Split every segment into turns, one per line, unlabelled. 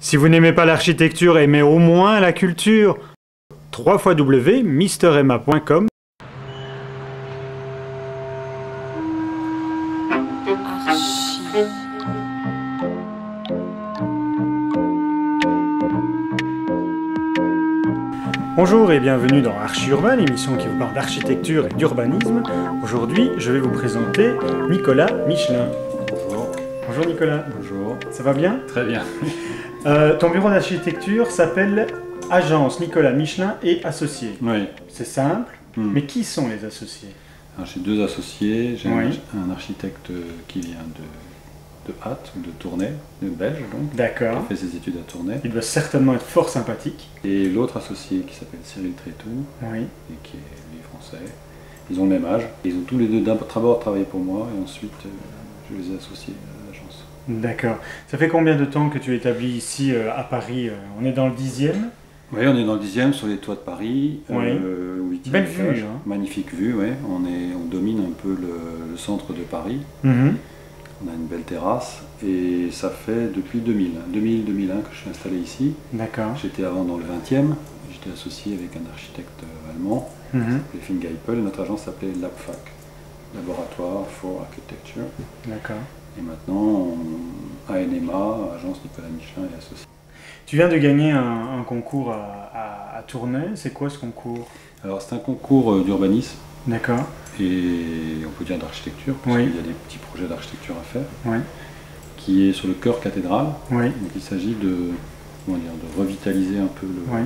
Si vous n'aimez pas l'architecture, aimez au moins la culture. www.mremma.com. Bonjour et bienvenue dans Archi Urbain, l'émission qui vous parle d'architecture et d'urbanisme. Aujourd'hui, je vais vous présenter Nicolas Michelin.
Bonjour.
Bonjour Nicolas.
Bonjour.
Ça va bien?
Très bien.
Ton bureau d'architecture s'appelle Agence Nicolas Michelin et Associés.
Oui.
C'est simple, mais qui sont les associés?
J'ai deux associés. J'ai
Oui.
un architecte qui vient de Hatt, de Tournai, de Belge donc. Qui
D'accord.
a fait ses études à Tournai.
Il doit certainement être fort sympathique.
Et l'autre associé qui s'appelle Cyril Trétou,
Oui.
et qui est lui français. Ils ont le même âge. Ils ont tous les deux d'abord travaillé pour moi et ensuite je les ai associés à l'agence.
D'accord. Ça fait combien de temps que tu es établi ici à Paris? On est dans le 10e?
Oui, on est dans le 10e sur les toits de Paris.
Oui.
Au 8e
Belle
étage.
vue, hein.
Magnifique vue, oui. On domine un peu le centre de Paris.
Mhm.
On a une belle terrasse et ça fait depuis 2000-2001 que je suis installé ici.
D'accord.
J'étais avant dans le 20e, j'étais associé avec un architecte allemand,
Mhm.
Lefin Geipel, et notre agence s'appelait LabFac, Laboratoire for Architecture.
D'accord.
Et maintenant, ANMA, Agence Nicolas Michelin et associé.
Tu viens de gagner un concours à Tournai. C'est quoi ce concours?
Alors c'est un concours d'urbanisme
D'accord.
et on peut dire d'architecture, parce
Oui.
qu'il y a des petits projets d'architecture à faire,
Oui.
qui est sur le cœur cathédrale.
Oui.
Donc il s'agit de revitaliser un peu
Oui.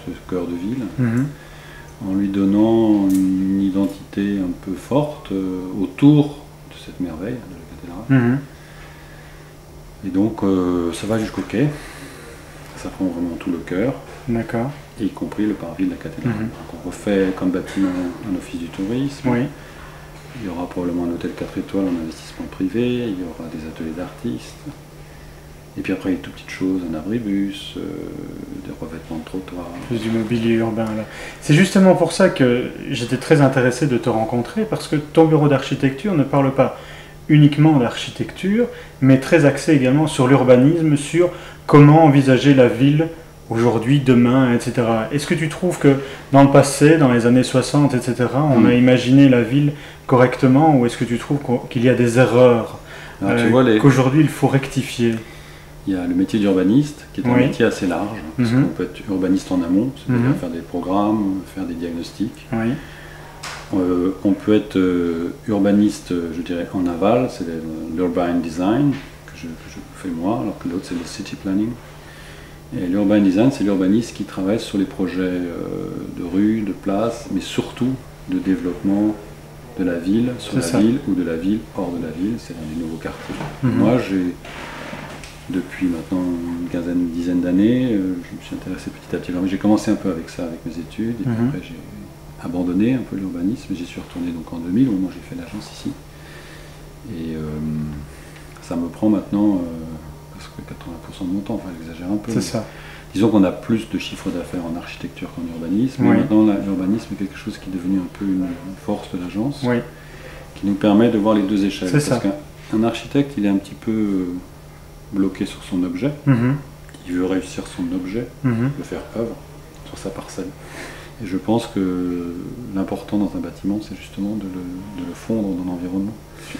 ce cœur de ville,
Mhm.
en lui donnant une identité un peu forte autour de cette merveille de la cathédrale.
Mhm.
Et donc ça va jusqu'au quai, ça prend vraiment tout le cœur,
D'accord.
y compris le parvis de la cathédrale.
Mhm.
Donc on refait comme bâtiment un office du tourisme,
Oui.
il y aura probablement un hôtel 4 étoiles en investissement privé, il y aura des ateliers d'artistes, et puis après il y a toutes petites choses, un abribus, des revêtements de trottoirs.
Plus du mobilier urbain là. C'est justement pour ça que j'étais très intéressé de te rencontrer, parce que ton bureau d'architecture ne parle pas uniquement d'architecture, mais très axé également sur l'urbanisme, sur comment envisager la ville aujourd'hui, demain, etc. Est-ce que tu trouves que dans le passé, dans les années 60, etc., on a imaginé la ville correctement, ou est-ce que tu trouves qu'il y a des erreurs
Alors, tu vois,
qu'aujourd'hui il faut rectifier?
il y a le métier d'urbaniste, qui est un
Oui.
métier assez large, parce
Mhm.
qu'on peut être urbaniste en amont, c'est-à-dire
Mhm.
faire des programmes, faire des diagnostics.
Oui.
On peut être urbaniste, je dirais, en aval, c'est l'urban design, que je fais moi, alors que l'autre c'est le city planning. Et l'urban design, c'est l'urbaniste qui travaille sur les projets de rue, de place, mais surtout de développement de la ville, sur la
C'est ça.
ville ou de la ville hors de la ville, c'est-à-dire des nouveaux quartiers.
Mhm.
Moi, depuis maintenant une dizaine d'années, je me suis intéressé petit à petit. Alors, j'ai commencé un peu avec ça, avec mes études, et puis
Mhm.
après j'ai abandonné un peu l'urbanisme, j'y suis retourné donc en 2000, au moment où j'ai fait l'agence ici. Et ça me prend maintenant presque 80% de mon temps, enfin j'exagère un peu.
C'est ça.
Disons qu'on a plus de chiffre d'affaires en architecture qu'en urbanisme,
Oui.
mais maintenant l'urbanisme est quelque chose qui est devenu un peu une force de l'agence,
Oui.
qui nous permet de voir les deux échelles.
C'est ça.
Parce qu'un architecte, il est un petit peu bloqué sur son objet,
Mhm.
il veut réussir son objet,
Mhm.
il veut faire œuvre sur sa parcelle. Et je pense que l'important dans un bâtiment, c'est justement de le fondre dans l'environnement.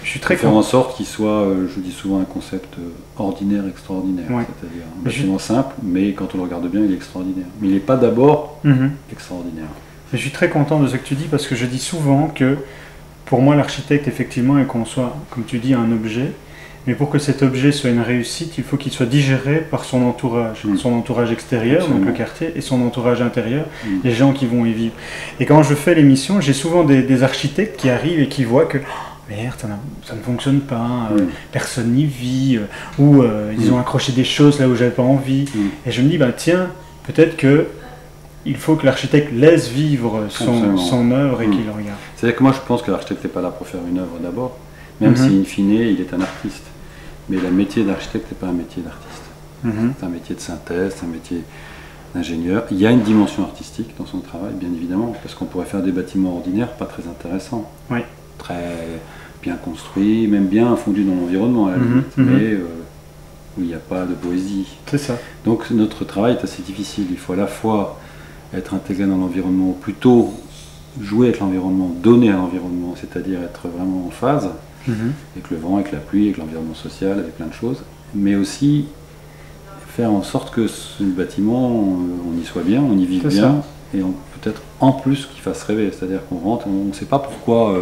Je suis très
Faire
content.
en sorte qu'il soit, je dis souvent, un concept ordinaire, extraordinaire.
Ouais.
C'est-à-dire un
Mais je-
bâtiment simple, mais quand on le regarde bien, il est extraordinaire. Mais il n'est pas d'abord
Mhm.
extraordinaire.
Je suis très content de ce que tu dis, parce que je dis souvent que pour moi l'architecte effectivement il conçoit, comme tu dis, un objet, mais pour que cet objet soit une réussite, il faut qu'il soit digéré par son entourage, son entourage extérieur, donc le
Absolument.
quartier, et son entourage intérieur,
Mm.
les gens qui vont y vivre. Et quand je fais l'émission, j'ai souvent des architectes qui arrivent et qui voient que oh, merde, ça ne fonctionne pas, personne n'y vit, ou ils ont accroché des choses là où j'avais pas envie. Et je me dis, bah tiens, peut-être que il faut que l'architecte laisse vivre son œuvre et qu'il regarde.
C'est-à-dire que moi je pense que l'architecte n'est pas là pour faire une œuvre d'abord, même si in fine il est un artiste. Mais le métier d'architecte n'est pas un métier d'artiste. C'est un métier de synthèse, c'est un métier d'ingénieur. Il y a une dimension artistique dans son travail, bien évidemment, parce qu'on pourrait faire des bâtiments ordinaires pas très intéressants,
Oui.
très bien construits, même bien fondus dans l'environnement à la limite. Mais où il n'y a pas de poésie.
C'est ça.
Donc notre travail est assez difficile. Il faut à la fois être intégré dans l'environnement, plutôt jouer avec l'environnement, donner à l'environnement, c'est-à-dire être vraiment en phase avec le vent, avec la pluie, avec l'environnement social, avec plein de choses, mais aussi faire en sorte que ce bâtiment, on y soit bien, on y vive bien, et peut-être en plus qu'il fasse rêver, c'est-à-dire qu'on rentre, on ne sait pas pourquoi,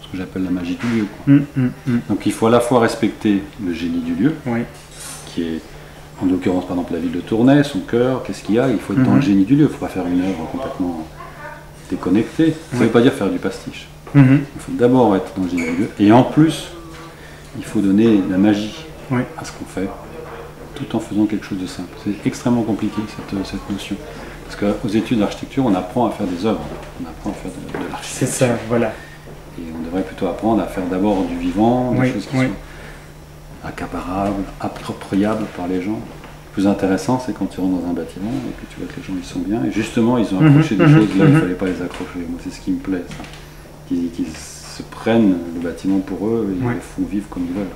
ce que j'appelle la magie du lieu. Donc il faut à la fois respecter le génie du lieu, qui est en l'occurrence par exemple la ville de Tournai, son cœur, qu'est-ce qu'il y a, il faut être dans le génie du lieu, il ne faut pas faire une œuvre complètement déconnectée, ça ne veut pas dire faire du pastiche. Il faut d'abord être dans le génie du lieu, et en plus, il faut donner la magie à ce qu'on fait, tout en faisant quelque chose de simple. C'est extrêmement compliqué cette notion. Parce qu'aux études d'architecture, on apprend à faire des œuvres, on apprend à faire de l'architecture.
C'est ça, voilà.
Et on devrait plutôt apprendre à faire d'abord du vivant, des choses qui sont accaparables, appropriables par les gens. Le plus intéressant, c'est quand tu rentres dans un bâtiment et que tu vois que les gens ils sont bien. Et justement, ils ont accroché des choses là où il ne fallait pas les accrocher. Moi, c'est ce qui me plaît, ça. Qu'ils se prennent le bâtiment pour eux et ils le font vivre comme ils veulent.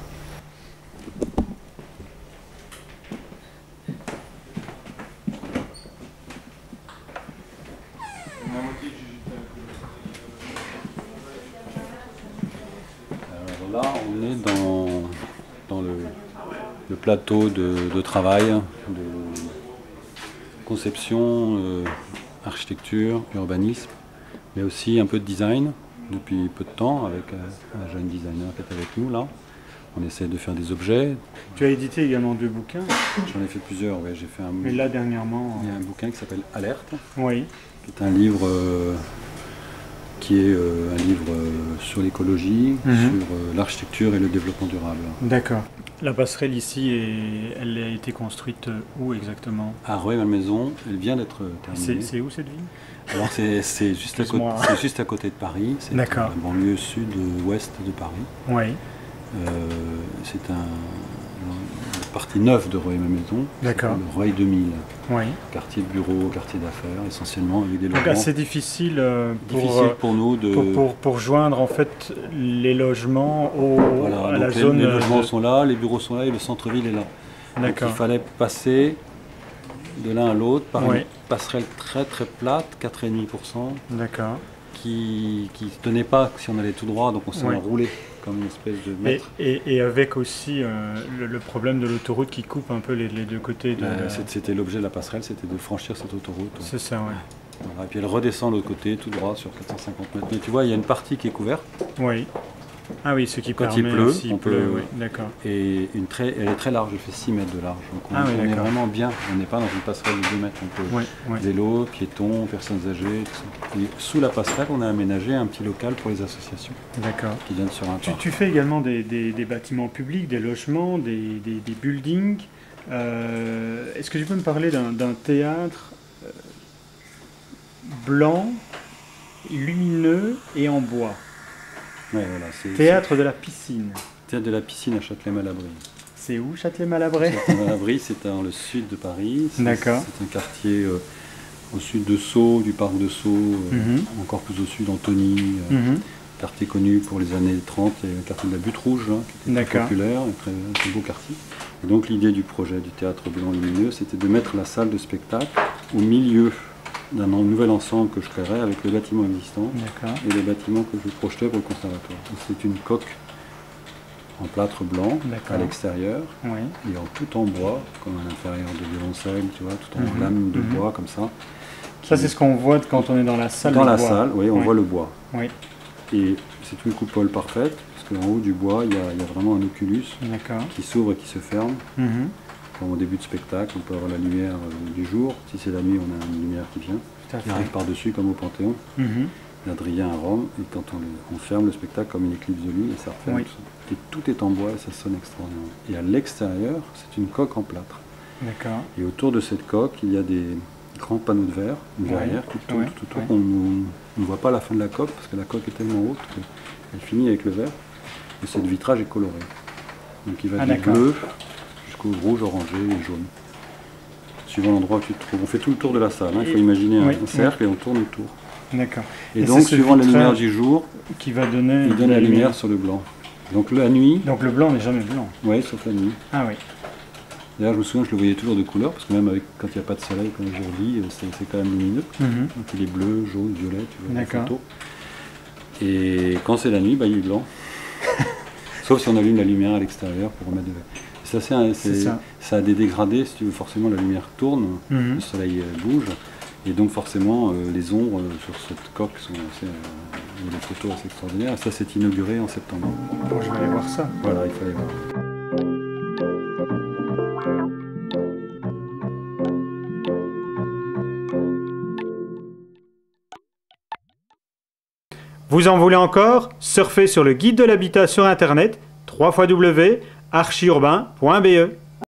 Là, on est dans le plateau de travail, de conception, architecture, urbanisme, mais aussi un peu de design depuis peu de temps avec un jeune designer qui est avec nous là. On essaie de faire des objets.
Tu as édité également 2 bouquins.
J'en ai fait plusieurs, ouais. J'ai fait
Mais là dernièrement.
Il y a un bouquin qui s'appelle Alerte,
qui
est un livre sur l'écologie, sur l'architecture et le développement durable. D'accord.
La passerelle ici, elle a été construite où exactement?
À Rueil-Malmaison, elle vient d'être terminée.
C'est où cette ville?
Alors c'est juste à côté de Paris, c'est la banlieue sud-ouest de Paris. C'est une partie neuve de Rueil-Malmaison, le Rueil 2000, quartier de bureau, quartier d'affaires, essentiellement avec des logements.
Donc assez difficile
pour nous
pour joindre en fait les logements à la zone.
Les logements sont là, les bureaux sont là et le centre-ville est là. Donc il fallait passer de l'un à l'autre par une passerelle très très plate, 4,5%. D'accord. Qui ne tenait pas si on allait tout droit, donc on s'est enroulé comme une espèce de mètre.
Et avec aussi le problème de l'autoroute qui coupe un peu les deux côtés.
C'était l'objet de la passerelle, c'était de franchir cette autoroute.
C'est ça, oui.
Voilà, et puis elle redescend de l'autre côté, tout droit, sur 450 mètres. Mais tu vois, il y a une partie qui est couverte.
Oui. Ah oui, ce qui
quand
permet
il pleut,
aussi, d'accord.
Et elle est très large, elle fait 6 mètres de large. Donc on est vraiment bien, on n'est pas dans une passerelle de 2 mètres. On peut vélo, piétons, personnes âgées, tout ça. Et sous la passerelle, on a aménagé un petit local pour les associations. D'accord. Qui viennent sur un parc.
Tu fais également des bâtiments publics, des logements, des buildings. Est-ce que tu peux me parler d'un théâtre blanc, lumineux et en bois? Théâtre de la piscine.
Théâtre de la piscine à Châtelet-Malabry.
C'est où Châtelet-Malabry?
Châtelet-Malabry, c'est dans le sud de Paris.
D'accord.
C'est un quartier au sud de Sceaux, du parc de Sceaux, encore plus au sud, Antony. Quartier connu pour les années 30, et le quartier de la Butte Rouge, qui était très populaire, un très beau quartier. Et donc l'idée du projet du théâtre blanc lumineux, c'était de mettre la salle de spectacle au milieu d'un nouvel ensemble que je créerais avec le bâtiment existant et le bâtiment que je projetais pour le conservatoire. C'est une coque en plâtre blanc à l'extérieur et tout en bois, comme un intérieur de violoncelle, tu vois, tout en lame de bois comme ça.
Ça c'est ce qu'on voit quand on est dans la salle.
Dans la salle, oui, on voit le bois. Et c'est une coupole parfaite, parce qu'en haut du bois, il y a vraiment un oculus qui s'ouvre et qui se ferme. Comme au début de spectacle, on peut avoir la lumière du jour. Si c'est la nuit, on a une lumière qui vient, qui arrive par-dessus, comme au Panthéon, d'Adrien à Rome. Et quand on ferme le spectacle comme une éclipse de lune, et ça referme tout ça. Et tout est en bois et ça sonne extraordinairement. Et à l'extérieur, c'est une coque en plâtre. Et autour de cette coque, il y a des grands panneaux de verre, une verrière qui tourne tout autour. On ne voit pas la fin de la coque, parce que la coque est tellement haute qu'elle finit avec le verre. Et ce vitrage est coloré. Donc il va du bleu jusqu'au rouge, orangé et jaune. Suivant l'endroit où tu te trouves. On fait tout le tour de la salle. Il faut imaginer un cercle et on tourne autour.
D'accord.
Et donc, suivant la lumière du jour,
il donne
la lumière sur le blanc. Donc la nuit...
Donc le blanc n'est jamais blanc.
Oui, sauf la nuit.
Ah oui.
D'ailleurs, je me souviens, je le voyais toujours de couleur, parce que même quand il n'y a pas de soleil, comme aujourd'hui, c'est quand même lumineux. Donc il est bleu, jaune, violet, tu vois, la photo. Et quand c'est la nuit, il est blanc. Sauf si on allume la lumière à l'extérieur pour remettre de... Ça a des dégradés, si tu veux, forcément la lumière tourne, le soleil bouge, et donc forcément les ombres sur cette coque sont assez... des photos assez extraordinaires. Ça s'est inauguré en septembre.
Bon, je vais aller voir ça.
Voilà, il faut aller voir.
Vous en voulez encore? Surfez sur le guide de l'habitat sur internet www.archiurbain.be.